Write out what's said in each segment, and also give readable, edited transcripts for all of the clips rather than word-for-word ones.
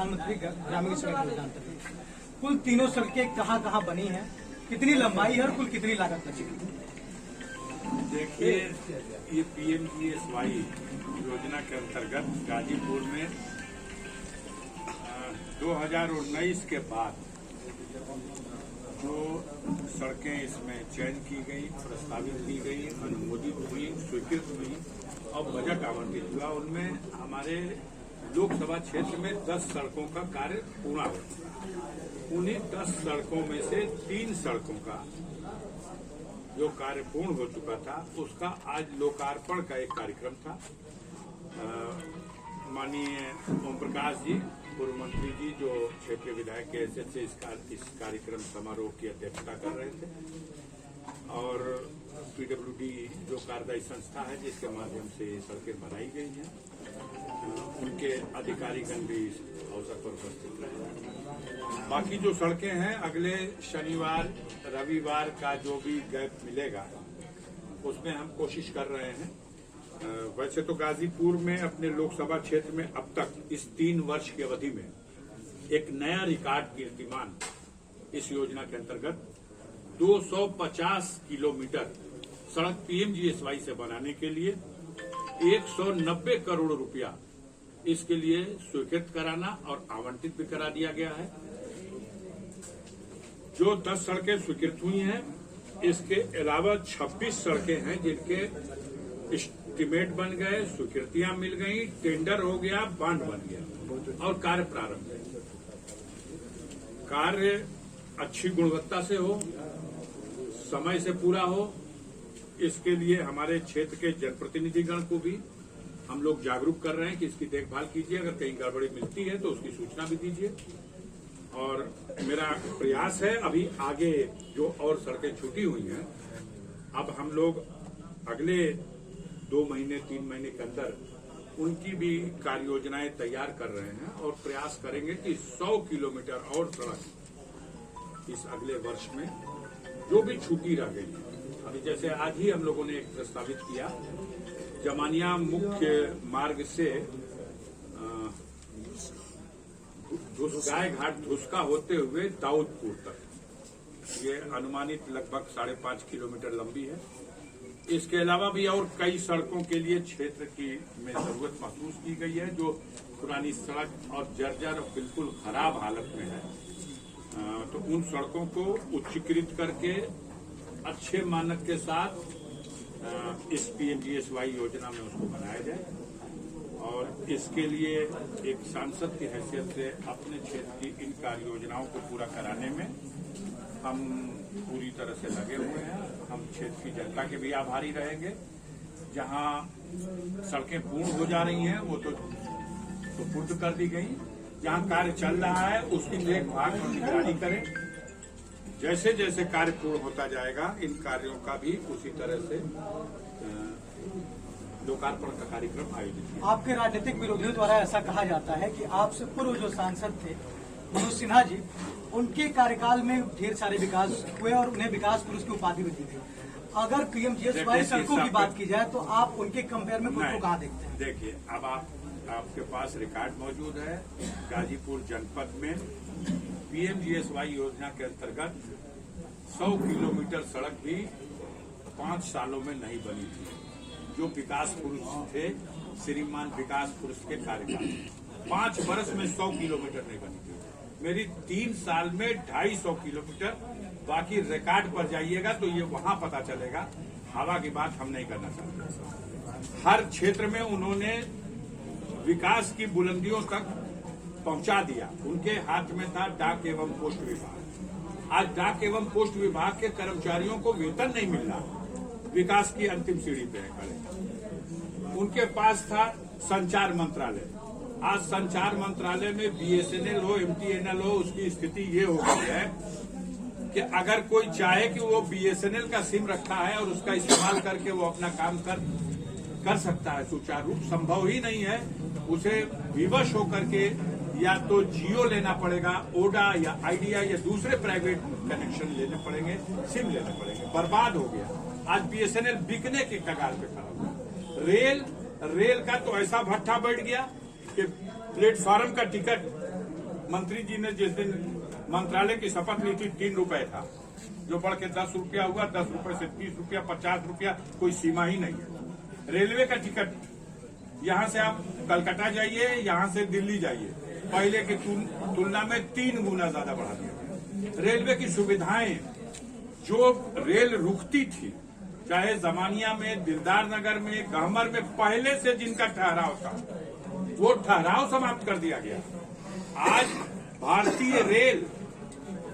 प्रधानमंत्री ग्रामीण सड़क योजना अंतर्गत कुल तीनों सड़कें कहाँ बनी हैं, कितनी लंबाई है और कुल कितनी लागत बचेगी? देखिए, ये PMGSY योजना के अंतर्गत गाजीपुर में 2019 के बाद जो सड़कें इसमें चयन की गई, प्रस्तावित की गई, अनुमोदित हुई, स्वीकृत हुई और बजट आवंटित हुआ, उनमें हमारे लोकसभा क्षेत्र में 10 सड़कों का कार्य पूरा हो चुका। उन्हीं 10 सड़कों में से 3 सड़कों का जो कार्य पूर्ण हो चुका था, उसका आज लोकार्पण का एक कार्यक्रम था। माननीय ओम प्रकाश जी, पूर्व मंत्री जी, जो क्षेत्रीय विधायक के हैसियत से इस कार्यक्रम समारोह की अध्यक्षता कर रहे थे, और PWD जो कार्यदायी संस्था है जिसके माध्यम से ये सड़कें बनाई गई हैं, उनके अधिकारीगण भी इस अवसर पर उपस्थित रहे। बाकी जो सड़कें हैं, अगले शनिवार रविवार का जो भी गैप मिलेगा उसमें हम कोशिश कर रहे हैं। वैसे तो गाजीपुर में अपने लोकसभा क्षेत्र में अब तक इस 3 वर्ष की अवधि में एक नया रिकॉर्ड कीर्तिमान इस योजना के अंतर्गत 250 किलोमीटर सड़क PMGSY से बनाने के लिए 190 करोड़ रुपया इसके लिए स्वीकृत कराना और आवंटित भी करा दिया गया है। जो 10 सड़कें स्वीकृत हुई हैं, इसके अलावा 26 सड़कें हैं जिनके एस्टीमेट बन गए, स्वीकृतियां मिल गई, टेंडर हो गया, बांड बन गया और कार्य प्रारंभ है। कार्य अच्छी गुणवत्ता से हो, समय से पूरा हो, इसके लिए हमारे क्षेत्र के जनप्रतिनिधिगण को भी हम लोग जागरूक कर रहे हैं कि इसकी देखभाल कीजिए, अगर कहीं गड़बड़ी मिलती है तो उसकी सूचना भी दीजिए। और मेरा प्रयास है, अभी आगे जो और सड़कें छूटी हुई हैं, अब हम लोग अगले 2 महीने 3 महीने के अंदर उनकी भी कार्य योजनाएं तैयार कर रहे हैं और प्रयास करेंगे कि 100 किलोमीटर और सड़क इस अगले वर्ष में जो भी छूटी रह गई है। अभी जैसे आज ही हम लोगों ने एक प्रस्तावित किया, जमानिया मुख्य मार्ग से गाय घाट धुसका होते हुए दाऊदपुर तक, ये अनुमानित लगभग 5.5 किलोमीटर लंबी है। इसके अलावा भी और कई सड़कों के लिए क्षेत्र की में जरूरत महसूस की गई है, जो पुरानी सड़क और जर्जर बिल्कुल खराब हालत में है। तो उन सड़कों को उच्चीकृत करके अच्छे मानक के साथ इस PMGSY योजना में उसको बनाया जाए। और इसके लिए एक सांसद की हैसियत से अपने क्षेत्र की इन कार्य योजनाओं को पूरा कराने में हम पूरी तरह से लगे हुए हैं। हम क्षेत्र की जनता के भी आभारी रहेंगे। जहां सड़कें पूर्ण हो जा रही हैं वो तो सुपुर्द कर दी गई, जहां कार्य चल रहा है उसकी देखभाल और निगरानी करें। जैसे जैसे कार्य पूर्ण होता जाएगा, इन कार्यों का भी उसी तरह से लोकार्पण का कार्यक्रम आयोजित किया। आपके राजनीतिक विरोधियों द्वारा ऐसा कहा जाता है कि आपसे पूर्व जो सांसद थे मनोज सिन्हा जी, उनके कार्यकाल में ढेर सारे विकास हुए और उन्हें विकास पुरुष की उपाधि भी दी गई। अगर PMGSY सड़कों की बात की जाए तो आप उनके कंपेयर में खुद को कहाँ देखते हैं? देखिए, अब आपके पास रिकॉर्ड मौजूद है। गाजीपुर जनपद में PMGSY योजना के अंतर्गत 100 किलोमीटर सड़क भी 5 सालों में नहीं बनी थी। जो विकास पुरुष थे, श्रीमान विकास पुरुष के कार्यकाल में 5 वर्ष में 100 किलोमीटर नहीं बनी थी। मेरी 3 साल में 250 किलोमीटर। बाकी रिकॉर्ड पर जाइएगा तो ये वहां पता चलेगा। हवा की बात हम नहीं करना चाहते। हर क्षेत्र में उन्होंने विकास की बुलंदियों तक पहुंचा दिया। उनके हाथ में था डाक एवं पोस्ट विभाग। आज डाक एवं पोस्ट विभाग के कर्मचारियों को वेतन नहीं मिल रहा, विकास की अंतिम सीढ़ी पे है खड़े। उनके पास था संचार मंत्रालय। आज संचार मंत्रालय में BSNL हो, MTNL हो, उसकी स्थिति ये हो गई है कि अगर कोई चाहे कि वो BSNL का सिम रखा है और उसका इस्तेमाल करके वो अपना काम कर सकता है सुचारू रूप, संभव ही नहीं है। उसे विवश होकर के या तो जियो लेना पड़ेगा, ओडा या आइडिया या दूसरे प्राइवेट कनेक्शन लेने पड़ेंगे, सिम लेने पड़ेंगे। बर्बाद हो गया। आज BSNL बिकने के कगार पे खड़ा हुआ। रेल का तो ऐसा भट्ठा बैठ गया कि प्लेटफार्म का टिकट मंत्री जी ने जिस दिन मंत्रालय की शपथ ली थी 3 रुपए था, जो बढ़ के 10 रुपया हुआ, 10 रुपए से 30 रुपया, 50 रुपया, कोई सीमा ही नहीं है। रेलवे का टिकट, यहाँ से आप कलकत्ता जाइए, यहाँ से दिल्ली जाइए, पहले की तुलना में 3 गुना ज्यादा बढ़ा दिया। रेलवे की सुविधाएं, जो रेल रुकती थी, चाहे जमानिया में, दिलदार नगर में, गहमर में, पहले से जिनका ठहराव था, वो ठहराव समाप्त कर दिया गया। आज भारतीय रेल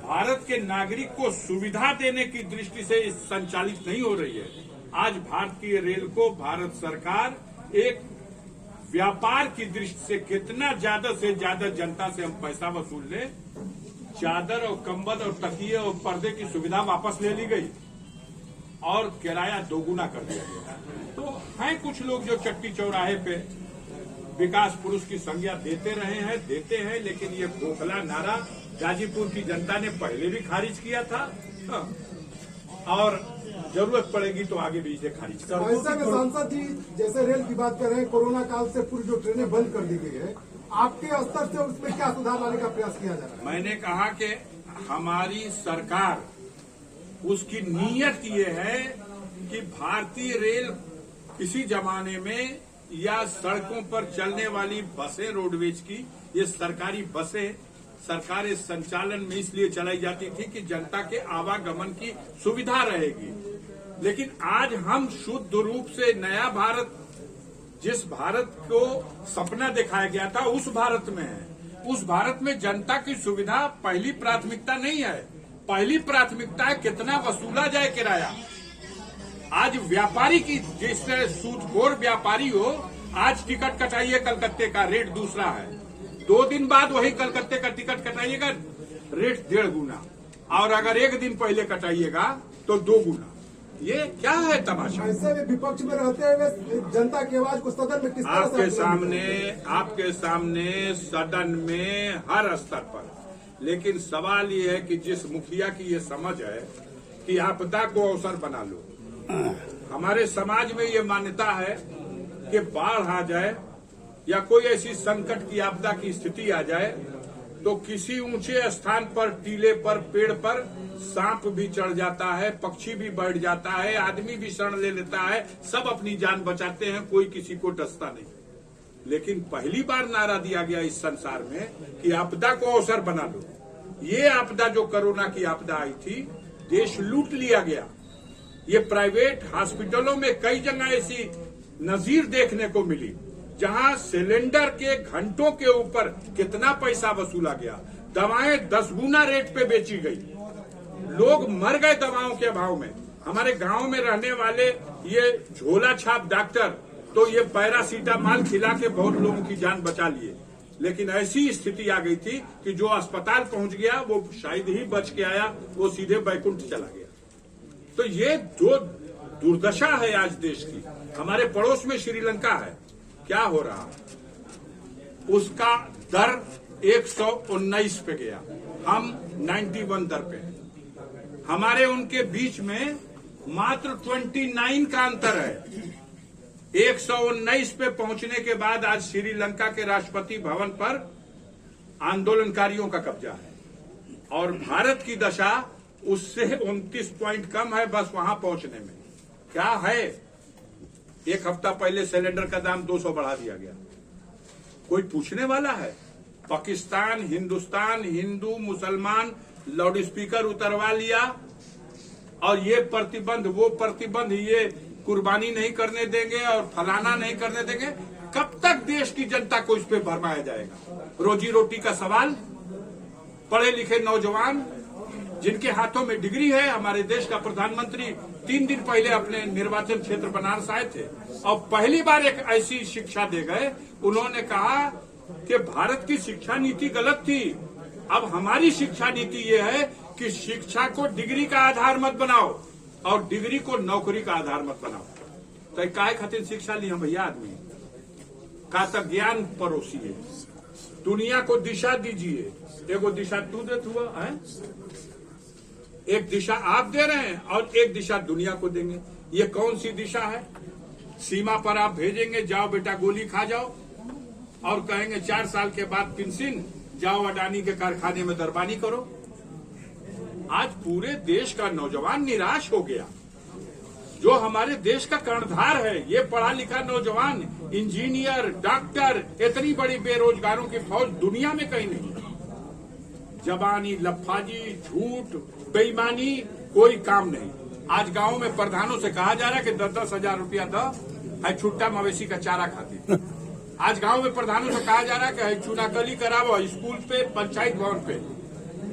भारत के नागरिक को सुविधा देने की दृष्टि से संचालित नहीं हो रही है। आज भारतीय रेल को भारत सरकार एक व्यापार की दृष्टि से कितना ज्यादा से ज्यादा जनता से हम पैसा वसूल ले, चादर और कंबल और तकिए और पर्दे की सुविधा वापस ले ली गई और किराया दोगुना कर दिया गया। तो हैं कुछ लोग जो चट्टी चौराहे पे विकास पुरुष की संज्ञा देते हैं, लेकिन ये खोखला नारा गाजीपुर की जनता ने पहले भी खारिज किया था, और जरूरत पड़ेगी तो आगे भी इसे खारिज करेंगे। ऐसे में सांसद जी जैसे रेल की बात कर रहे हैं, कोरोना काल से पूरी जो ट्रेनें बंद कर दी गई है, आपके स्तर से उसमें क्या सुधार लाने का प्रयास किया जा रहा है? मैंने कहा कि हमारी सरकार, उसकी नीयत ये है कि भारतीय रेल किसी जमाने में या सड़कों पर चलने वाली बसें, रोडवेज की ये सरकारी बसें सरकार इस संचालन में इसलिए चलाई जाती थी कि जनता के आवागमन की सुविधा रहेगी। लेकिन आज हम शुद्ध रूप से नया भारत, जिस भारत को सपना दिखाया गया था, उस भारत में है। उस भारत में जनता की सुविधा पहली प्राथमिकता नहीं है। पहली प्राथमिकता है कितना वसूला जाए किराया। आज व्यापारी की, जिस तरह सूदखोर व्यापारी हो, आज टिकट कटाइए कलकत्ते का, रेट दूसरा है, 2 दिन बाद वही कलकत्ते का टिकट कटाइएगा, रेट 1.5 गुना, और अगर 1 दिन पहले कटाइएगा तो 2 गुना। ये क्या है तमाशा? ऐसे में विपक्ष में रहते हुए जनता की आवाज को सदन में किस तरह आपके सामने सदन में हर स्तर पर। लेकिन सवाल ये है कि जिस मुखिया की ये समझ है कि आपदा को अवसर बना लो, हमारे समाज में ये मान्यता है कि बाढ़ आ जाए या कोई ऐसी संकट की आपदा की स्थिति आ जाए तो किसी ऊंचे स्थान पर, टीले पर, पेड़ पर सांप भी चढ़ जाता है, पक्षी भी बैठ जाता है, आदमी भी शरण ले लेता है, सब अपनी जान बचाते हैं, कोई किसी को डसता नहीं। लेकिन पहली बार नारा दिया गया इस संसार में कि आपदा को अवसर बना लो। ये आपदा जो कोरोना की आपदा आई थी, देश लूट लिया गया। ये प्राइवेट हॉस्पिटलों में कई जगह ऐसी नजीर देखने को मिली जहां सिलेंडर के घंटों के ऊपर कितना पैसा वसूला गया, दवाएं 10 गुना रेट पे बेची गई, लोग मर गए दवाओं के अभाव में। हमारे गांव में रहने वाले ये झोला छाप डॉक्टर तो ये पैरासीटामॉल खिला के बहुत लोगों की जान बचा लिए। लेकिन ऐसी स्थिति आ गई थी कि जो अस्पताल पहुंच गया वो शायद ही बच के आया, वो सीधे बैकुंठ चला गया। तो ये जो दुर्दशा है आज देश की, हमारे पड़ोस में श्रीलंका है, क्या हो रहा, उसका दर 119 पे गया, हम 91 दर पे हैं। हमारे उनके बीच में मात्र 29 का अंतर है। 119 पे पहुंचने के बाद आज श्रीलंका के राष्ट्रपति भवन पर आंदोलनकारियों का कब्जा है, और भारत की दशा उससे 29 पॉइंट कम है बस वहां पहुंचने में। क्या है, 1 हफ्ता पहले सिलेंडर का दाम 200 बढ़ा दिया गया, कोई पूछने वाला है? पाकिस्तान, हिंदुस्तान, हिंदू, मुसलमान लाउड स्पीकर उतरवा लिया, और ये प्रतिबंध, वो प्रतिबंध, ये कुर्बानी नहीं करने देंगे और फलाना नहीं करने देंगे। कब तक देश की जनता को इस पे भरमाया जाएगा? रोजी रोटी का सवाल, पढ़े लिखे नौजवान जिनके हाथों में डिग्री है। हमारे देश का प्रधानमंत्री 3 दिन पहले अपने निर्वाचन क्षेत्र बनारस आए थे और पहली बार एक ऐसी शिक्षा दे गए, उन्होंने कहा कि भारत की शिक्षा नीति गलत थी, अब हमारी शिक्षा नीति ये है कि शिक्षा को डिग्री का आधार मत बनाओ और डिग्री को नौकरी का आधार मत बनाओ। तो काहे खातिर शिक्षा ली हम भैया? आदमी का तक ज्ञान परोसिए, दुनिया को दिशा दीजिए। एगो दिशा तू देत हुआ है, एक दिशा आप दे रहे हैं और एक दिशा दुनिया को देंगे। ये कौन सी दिशा है? सीमा पर आप भेजेंगे, जाओ बेटा गोली खा जाओ, और कहेंगे 4 साल के बाद पेंशन, जाओ अडानी के कारखाने में दरबानी करो। आज पूरे देश का नौजवान निराश हो गया। जो हमारे देश का कर्णधार है, ये पढ़ा लिखा नौजवान, इंजीनियर, डॉक्टर, इतनी बड़ी बेरोजगारों की फौज दुनिया में कहीं नहीं। जबानी, लफाजी, झूठ, बेईमानी, कोई काम नहीं। आज गांव में प्रधानों से कहा जा रहा है कि 10-10 हजार रुपया दो, है छुट्टा मवेशी का चारा खाती। आज गांव में प्रधानों से कहा जा रहा है कि है चुनाकली करावो स्कूल पे, पंचायत भवन पे।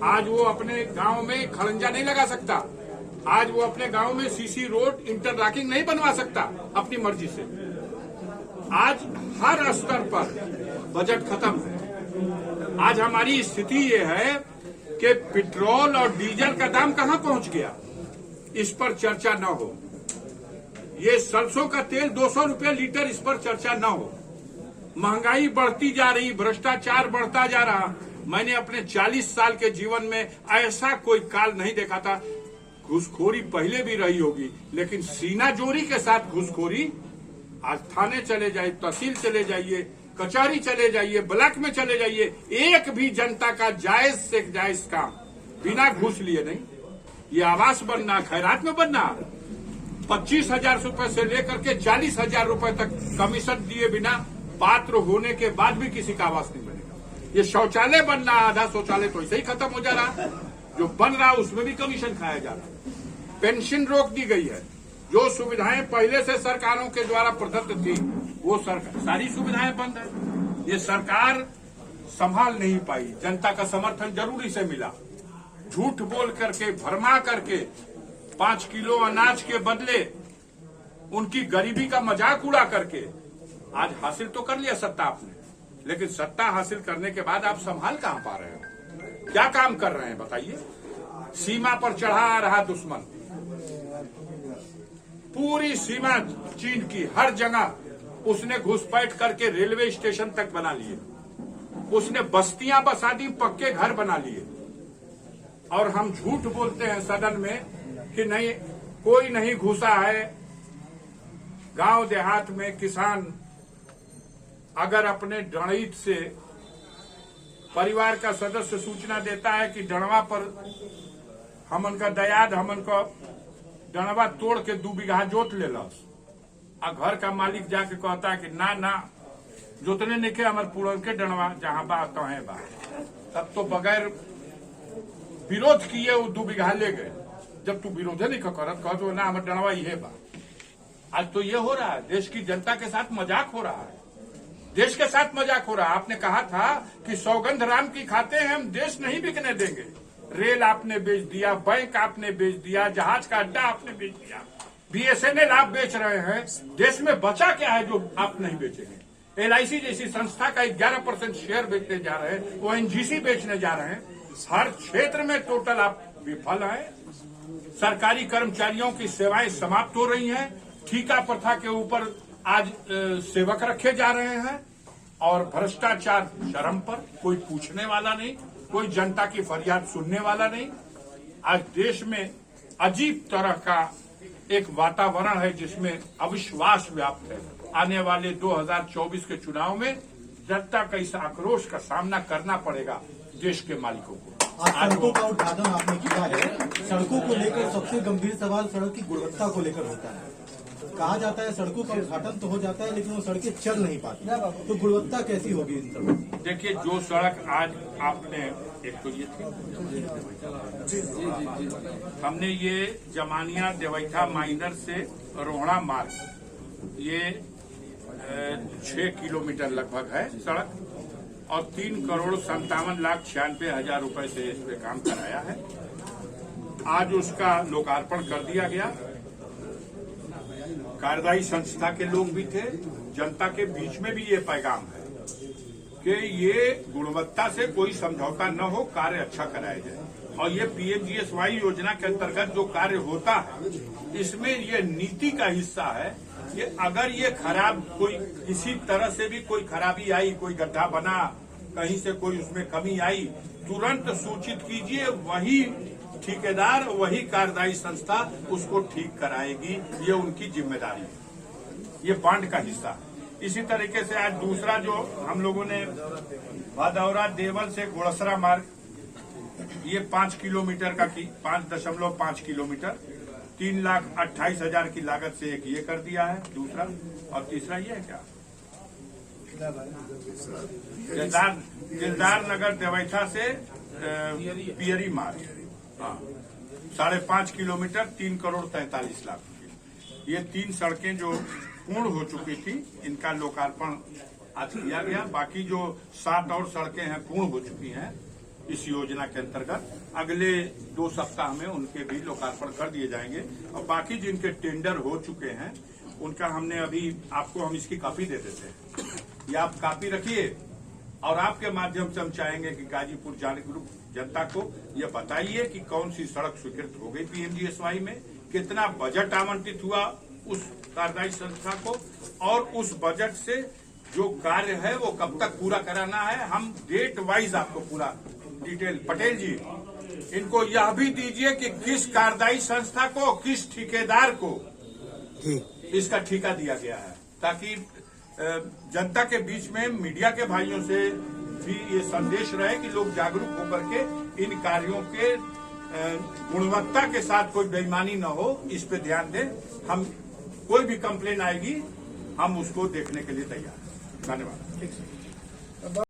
आज वो अपने गांव में खड़ंजा नहीं लगा सकता। आज वो अपने गांव में सीसी रोड, इंटरलॉकिंग नहीं बनवा सकता अपनी मर्जी से। आज हर स्तर पर बजट खत्म है। आज हमारी स्थिति ये है कि पेट्रोल और डीजल का दाम कहां पहुंच गया, इस पर चर्चा न हो। ये सरसों का तेल 200 रुपये लीटर, इस पर चर्चा न हो। महंगाई बढ़ती जा रही, भ्रष्टाचार बढ़ता जा रहा। मैंने अपने 40 साल के जीवन में ऐसा कोई काल नहीं देखा था। घूसखोरी पहले भी रही होगी, लेकिन सीना जोरी के साथ घूसखोरी। आज थाने चले जाइए, तहसील चले जाइए, कचहरी चले जाइए, ब्लॉक में चले जाइए, एक भी जनता का जायज से जायज काम बिना घूस लिए नहीं। ये आवास बनना, खैरात में बनना, 25,000 रुपए से लेकर के 40,000 रुपए तक कमीशन दिए बिना पात्र होने के बाद भी किसी का आवास नहीं बनेगा। ये शौचालय बनना, आधा शौचालय तो ऐसे ही खत्म हो जा रहा, जो बन रहा उसमें भी कमीशन खाया जा रहा। पेंशन रोक दी गई है। जो सुविधाएं पहले से सरकारों के द्वारा प्रदत्त थी, वो सारी सुविधाएं बंद है। ये सरकार संभाल नहीं पाई। जनता का समर्थन जरूरी से मिला। झूठ बोल करके, भरमा करके 5 किलो अनाज के बदले उनकी गरीबी का मजाक उड़ा करके आज हासिल तो कर लिया सत्ता आपने, लेकिन सत्ता हासिल करने के बाद आप संभाल कहां पा रहे हो? क्या काम कर रहे हैं बताइए? सीमा पर चढ़ा आ रहा दुश्मन, पूरी सीमा चीन की हर जगह उसने घुसपैठ करके रेलवे स्टेशन तक बना लिए। उसने बस्तियां बसा दी, पक्के घर बना लिए। और हम झूठ बोलते हैं सदन में कि नहीं, कोई नहीं घुसा है। गांव देहात में किसान अगर अपने डणईत से परिवार का सदस्य सूचना देता है कि डणवा पर हमन का दयाद, हमन का डणवा तोड़ के 2 बीघा जोत ले लस, और घर का मालिक जाके कहता है कि ना ना जोतने निके हमारे पूरन के डणवा जहां बा तो है बा, तब तो बगैर विरोध किए वो 2 बीघा ले गए। जब तू विरोध नहीं करत, कह तो ना हमारे डणवा ये बा। आज तो ये हो रहा है, देश की जनता के साथ मजाक हो रहा है। देश के साथ मजाक हो रहा है। आपने कहा था कि सौगंध राम की खाते हैं, हम देश नहीं बिकने देंगे। रेल आपने बेच दिया, बैंक आपने बेच दिया, जहाज का अड्डा आपने बेच दिया, बीएसएनएल आप बेच रहे हैं। देश में बचा क्या है जो आप नहीं बेचेंगे? एलआईसी जैसी संस्था का 11% शेयर बेचने जा रहे हैं, ओएनजीसी बेचने जा रहे हैं। हर क्षेत्र में टोटल आप विफल हैं। सरकारी कर्मचारियों की सेवाएं समाप्त हो रही हैं। ठीका प्रथा के ऊपर आज सेवक रखे जा रहे हैं, और भ्रष्टाचार चरम पर। कोई पूछने वाला नहीं, कोई जनता की फरियाद सुनने वाला नहीं। आज देश में अजीब तरह का एक वातावरण है जिसमें अविश्वास व्याप्त है। आने वाले 2024 के चुनाव में जनता का इस आक्रोश का सामना करना पड़ेगा देश के मालिकों को। आज सड़कों का उद्घाटन आपने किया है। सड़कों को लेकर सबसे गंभीर सवाल सड़क की गुणवत्ता को लेकर होता है। कहा जाता है सड़कों का उद्घाटन तो हो जाता है, लेकिन वो सड़कें चल नहीं पाती, तो गुणवत्ता कैसी होगी इन सड़कों? देखिए, जो सड़क आज आपने एक तो ये थी, हमने ये जमानिया देवैथा माइनर से रोहड़ा मार्ग, ये 6 किलोमीटर लगभग है सड़क, और 3,57,96,000 रुपए से इस पे काम कराया है। आज उसका लोकार्पण कर दिया गया। कार्यदायी संस्था के लोग भी थे। जनता के बीच में भी ये पैगाम है कि ये गुणवत्ता से कोई समझौता न हो, कार्य अच्छा कराया जाए। और ये पीएमजीएसवाई योजना के अंतर्गत जो कार्य होता है, इसमें ये नीति का हिस्सा है कि अगर ये खराब, कोई किसी तरह से भी कोई खराबी आई, कोई गड्ढा बना, कहीं से कोई उसमें कमी आई, तुरंत सूचित कीजिए। वही ठेकेदार, वही कार्यदायी संस्था उसको ठीक कराएगी। ये उनकी जिम्मेदारी है, ये बांड का हिस्सा है। इसी तरीके से आज दूसरा जो हम लोगों ने भदौरा देवल से गोड़सरा मार्ग, ये 5 किलोमीटर का 5.5 किलोमीटर 3,28,000 की लागत से एक ये कर दिया है दूसरा, और तीसरा ये है क्या, दिलदार नगर देवैथा से पियरी मार्ग, हाँ 5.5 किलोमीटर 3,43,00,000 की। ये 3 सड़कें जो पूर्ण हो चुकी थी, इनका लोकार्पण आज किया गया। बाकी जो 7 और सड़कें हैं पूर्ण हो चुकी हैं इस योजना के अंतर्गत, अगले 2 सप्ताह में उनके भी लोकार्पण कर दिए जाएंगे। और बाकी जिनके टेंडर हो चुके हैं उनका हमने अभी आपको हम इसकी कॉपी दे देते हैं, ये आप कॉपी रखिए, और आपके माध्यम से हम चाहेंगे कि गाजीपुर जागरूक जनता को ये बताइए कि कौन सी सड़क स्वीकृत हो गई पीएमजीएसवाई में, कितना बजट आवंटित हुआ उस कार्यदायी संस्था को, और उस बजट से जो कार्य है वो कब तक पूरा कराना है। हम डेट वाइज आपको पूरा डिटेल, पटेल जी इनको यह भी दीजिए कि किस कार्यदायी संस्था को, किस ठेकेदार को इसका ठेका दिया गया है, ताकि जनता के बीच में मीडिया के भाइयों से भी ये संदेश रहे कि लोग जागरूक होकर के इन कार्यों के गुणवत्ता के साथ कोई बेईमानी न हो, इस पे ध्यान दें। हम कोई भी कंप्लेन आएगी हम उसको देखने के लिए तैयार हैं। धन्यवाद।